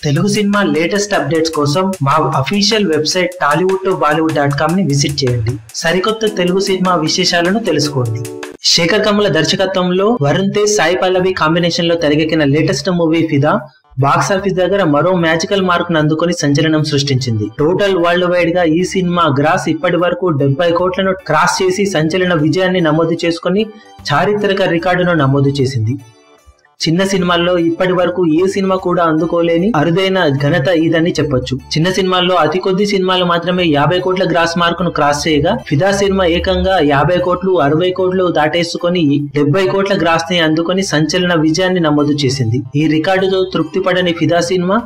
Telugu cinema latest updates కోసం మా official website tollywood2bollywood.com ని విజిట్ చేయండి. సరికొత్త తెలుగు సినిమా విశేషాలను తెలుసుకోండి. శేఖర్ కమ్ముల దర్శకత్వంలో వరుణ్ తేజ్, సాయి పల్లవి కాంబినేషన్ లో తెరకెక్కిన లేటెస్ట్ మూవీ ఫిదా బాక్సాఫీస్ దగ్గర మరో మ్యాజికల్ మార్క్ ను అందుకొని సంచలనం సృష్టించింది. టోటల్ వరల్డ్ వైడ్ గా ఈ సినిమా గ్రాస్ ఇప్పటి వరకు 70 కోట్లను క్రాస్ చేసి సంచలన విజయాన్ని నమోదు చేసుకుని చారిత్రక రికార్డును నమోదు చేసింది. చిన్న సినిమాల్లో ఇప్పటి వరకు ఏ సినిమా కూడా అందుకోలేని అరుదైన ఘనత ఇదని చెప్పొచ్చు. చిన్న సినిమాల్లో అతి కొద్ది సినిమాలు మాత్రమే 50 కోట్ల గ్రాస్ మార్కును క్రాస్ చేయగా ఫిదా సినిమా ఏకంగా 50 కోట్లు 60 కోట్లు దాటేసుకొని 70 కోట్ల గ్రాస్ ని అందుకొని సంచలన విజయాన్ని నమోదు చేసింది. ఈ రికార్డుతో తృప్తి పడని ఫిదా సినిమా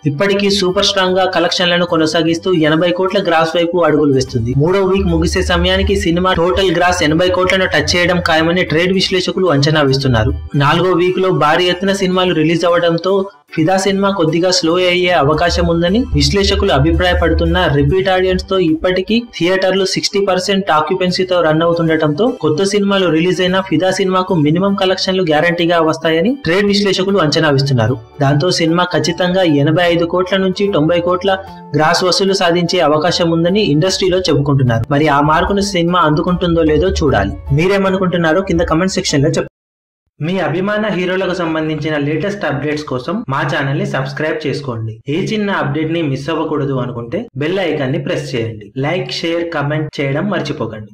ఇప్పటికీ సూపర్ స్ట్రాంగ్ గా కలెక్షన్లను కొనసాగిస్తూ 80 కోట్ల గ్రాస్ వైపు అడుగులు వేస్తుంది. 3వ వీక్ ముగిసే సమయానికి సినిమా టోటల్ గ్రాస్ 80 కోట్లను టచ్ చేయడం ఖాయమని ట్రేడ్ విశ్లేషకులు అంచనా వేస్తున్నారు. 4వ వీక్ లో భారీ ఎత్తున సినిమాలు రిలీజ్ అవడంతో ఫిదా సినిమా కొద్దిగా స్లో అయ్యే అవకాశం ఉందని విశ్లేషకులు అభిప్రాయపడుతున్న రిపీట్ ఆడియన్స్ తో ఇప్పటికీ థియేటర్లు 60% ఆక్యుపెన్సీతో రన్ అవుతుండటంతో కొత్త సినిమాలు రిలీజ్ అయిన ఫిదా సినిమాకు మినిమం కలెక్షన్లు గ్యారంటీగా వస్తాయని ట్రేడ్ విశ్లేషకులు అంచనా వేస్తున్నారు. దాంతో సినిమా ఖచ్చితంగా 85 కోట్ల నుంచి 90 కోట్ల గ్రాస్ వసూలు సాధించే అవకాశం ఉందని ఇండస్ట్రీలో చెప్పుకుంటున్నారు. మరి ఆ మార్కును సినిమా అందుకుంటుందో లేదో చూడాలి. మీరేమనుకుంటున్నారో కింద కమెంట్ సెక్షన్ లో చెప్పండి. మీ అభిమాన హీరోలకు సంబంధించిన లేటెస్ట్ అప్డేట్స్ కోసం మా ఛానల్ ని సబ్స్క్రైబ్ చేసుకోండి. ఏ చిన్న అప్డేట్ ని మిస్ అవ్వకూడదు అనుకుంటే బెల్ ఐకాన్ ని ప్రెస్ చేయండి. లైక్, షేర్, కమెంట్ చేయడం మర్చిపోకండి.